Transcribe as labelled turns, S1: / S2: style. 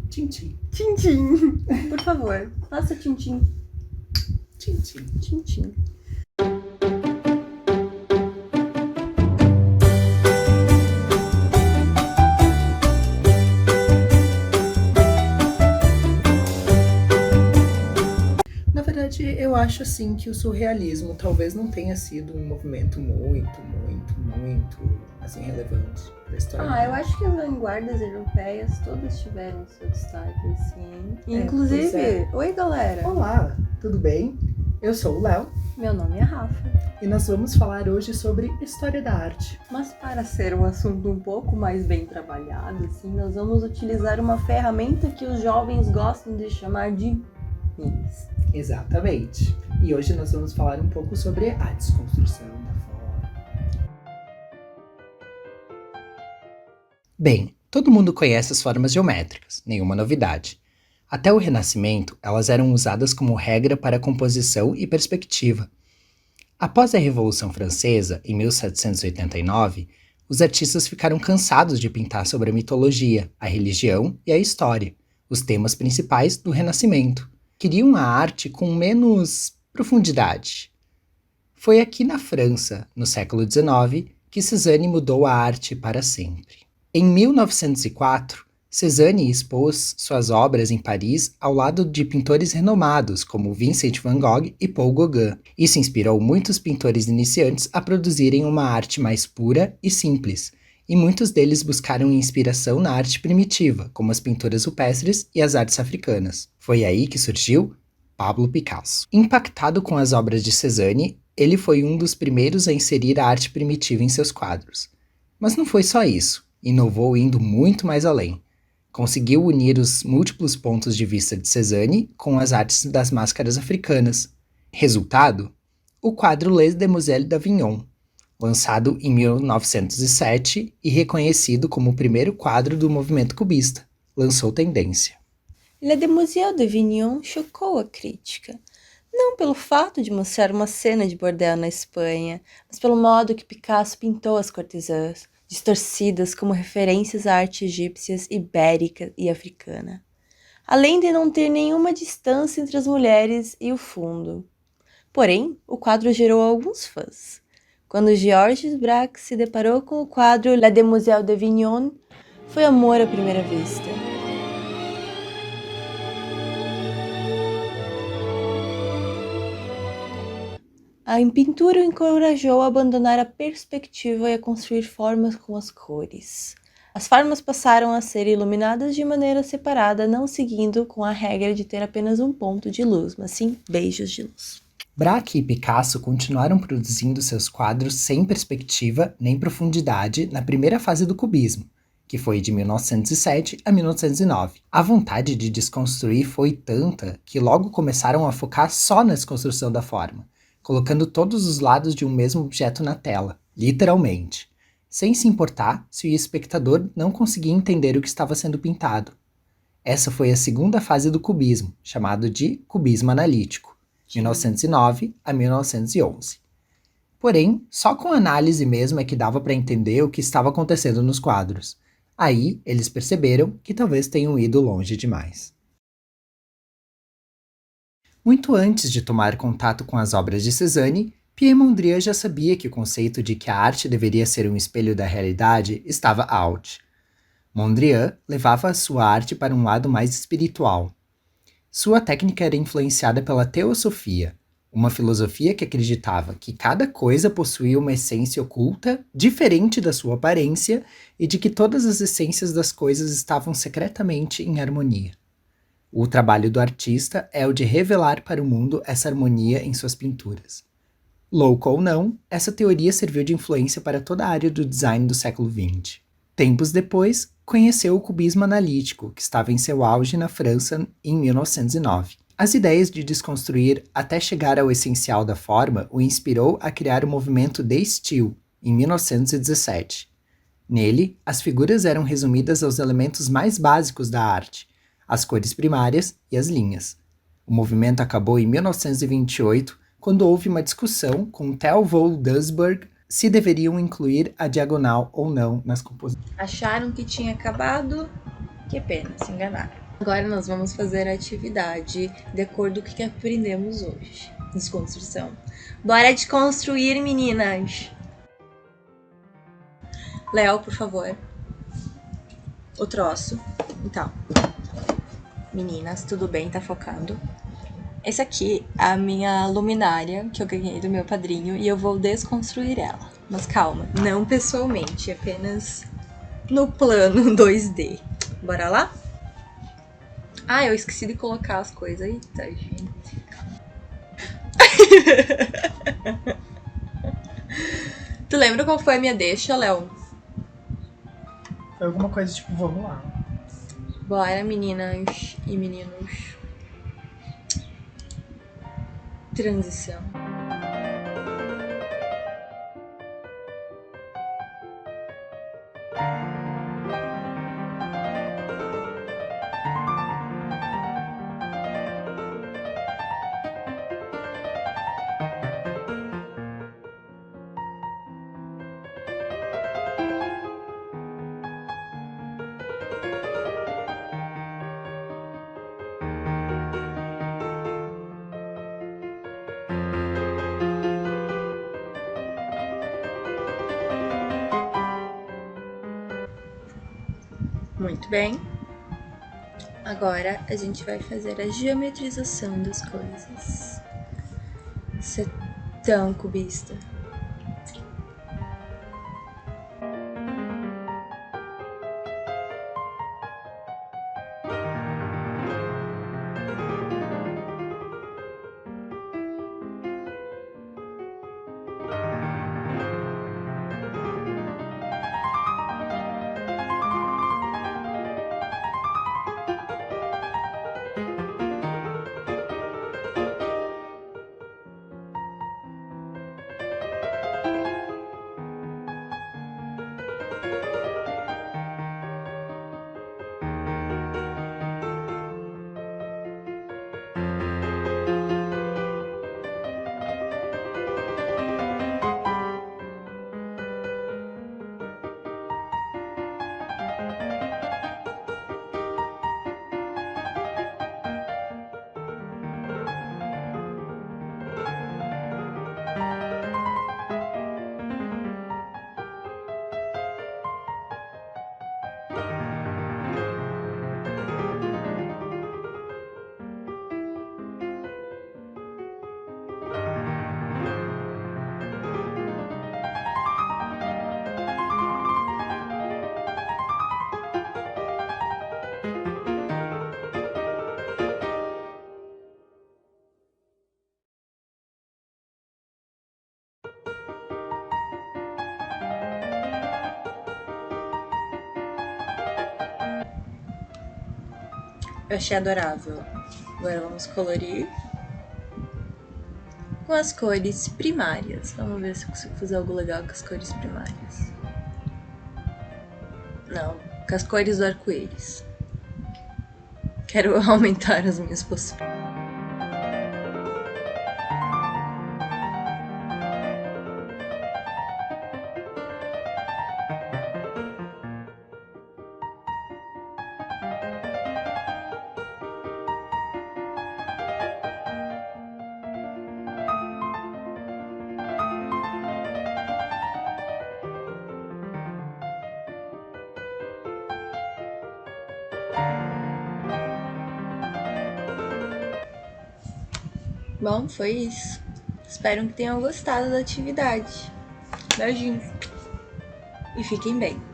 S1: Tchim-tchim.
S2: Tchim-tchim. Por favor, faça tchim-tchim.
S1: Tchim-tchim.
S2: Tchim-tchim.
S1: Na verdade, eu acho assim que o surrealismo talvez não tenha sido um movimento muito assim, relevante para a história.
S2: Eu acho que as vanguardas europeias todas tiveram seu destaque, assim.
S1: pois
S2: Inclusive,
S1: é.
S2: Oi galera,
S1: Olá, tudo bem? Eu sou o Léo
S2: meu nome é Rafa.
S1: e nós vamos falar hoje sobre história da arte.
S2: Mas para ser um assunto um pouco mais bem trabalhado, assim, nós vamos utilizar uma ferramenta que os jovens gostam de chamar de memes.
S1: Exatamente. E hoje nós vamos falar um pouco sobre a desconstrução da forma. Bem, todo mundo conhece as formas geométricas, nenhuma novidade. Até o Renascimento, elas eram usadas como regra para composição e perspectiva. Após a Revolução Francesa, em 1789, os artistas ficaram cansados de pintar sobre a mitologia, a religião e a história, os temas principais do Renascimento. Queriam a arte com menos profundidade. Foi aqui na França, no século XIX, que Cézanne mudou a arte para sempre. Em 1904, Cézanne expôs suas obras em Paris ao lado de pintores renomados como Vincent van Gogh e Paul Gauguin. Isso inspirou muitos pintores iniciantes a produzirem uma arte mais pura e simples, e muitos deles buscaram inspiração na arte primitiva, como as pinturas rupestres e as artes africanas. Foi aí que surgiu Pablo Picasso. Impactado com as obras de Cézanne, ele foi um dos primeiros a inserir a arte primitiva em seus quadros. Mas não foi só isso, inovou indo muito mais além. Conseguiu unir os múltiplos pontos de vista de Cézanne com as artes das máscaras africanas. Resultado? O quadro Les Demoiselles d'Avignon, lançado em 1907 e reconhecido como o primeiro quadro do movimento cubista, lançou tendência.
S2: Les Demoiselles d'Avignon chocou a crítica, não pelo fato de mostrar uma cena de bordel na Espanha, mas pelo modo que Picasso pintou as cortesãs, distorcidas como referências à arte egípcia, ibérica e africana, além de não ter nenhuma distância entre as mulheres e o fundo. Porém, o quadro gerou alguns fãs. Quando Georges Braque se deparou com o quadro Les Demoiselles d'Avignon, foi amor à primeira vista. A pintura o encorajou a abandonar a perspectiva e a construir formas com as cores. As formas passaram a ser iluminadas de maneira separada, não seguindo com a regra de ter apenas um ponto de luz, mas sim beijos de luz.
S1: Braque e Picasso continuaram produzindo seus quadros sem perspectiva nem profundidade na primeira fase do cubismo, que foi de 1907 a 1909. A vontade de desconstruir foi tanta que logo começaram a focar só na desconstrução da forma, colocando todos os lados de um mesmo objeto na tela, literalmente, sem se importar se o espectador não conseguia entender o que estava sendo pintado. Essa foi a segunda fase do cubismo, chamado de cubismo analítico, 1909 a 1911. Porém, só com análise mesmo é que dava para entender o que estava acontecendo nos quadros. Aí, eles perceberam que talvez tenham ido longe demais. Muito antes de tomar contato com as obras de Cézanne, Pierre Mondrian já sabia que o conceito de que a arte deveria ser um espelho da realidade estava out. Mondrian levava a sua arte para um lado mais espiritual. Sua técnica era influenciada pela teosofia, uma filosofia que acreditava que cada coisa possuía uma essência oculta, diferente da sua aparência, e de que todas as essências das coisas estavam secretamente em harmonia. O trabalho do artista é o de revelar para o mundo essa harmonia em suas pinturas. Louco ou não, essa teoria serviu de influência para toda a área do design do século XX. Tempos depois, conheceu o cubismo analítico, que estava em seu auge na França em 1909. As ideias de desconstruir até chegar ao essencial da forma o inspirou a criar o movimento de Style, em 1917. Nele, as figuras eram resumidas aos elementos mais básicos da arte, as cores primárias e as linhas. O movimento acabou em 1928, quando houve uma discussão com Thelvold Duesberg se deveriam incluir a diagonal ou não nas composições.
S2: Acharam que tinha acabado, Que pena, se enganaram. Agora nós vamos fazer a atividade de acordo com o que aprendemos hoje. Desconstrução. Bora desconstruir, meninas! Léo, por favor. O troço. Então. Meninas, tudo bem? Tá focando? Essa aqui é a minha luminária que eu ganhei do meu padrinho e eu vou desconstruir ela. Mas calma, não pessoalmente, apenas no plano 2D. Bora lá? Ah, eu esqueci de colocar as coisas. Eita, gente. Tu lembra qual foi a minha deixa, Léo?
S3: Foi alguma coisa tipo, vamos lá.
S2: Bora, meninas e meninos. Transição. Muito bem. Agora a gente vai fazer a geometrização das coisas. Você é tão cubista. Eu achei adorável. Agora vamos colorir com as cores primárias. Vamos ver se eu consigo fazer algo legal com as cores primárias. Não, com as cores do arco-íris. Quero aumentar as minhas possibilidades. Bom, foi isso. Espero que tenham gostado da atividade. Beijinhos. E fiquem bem.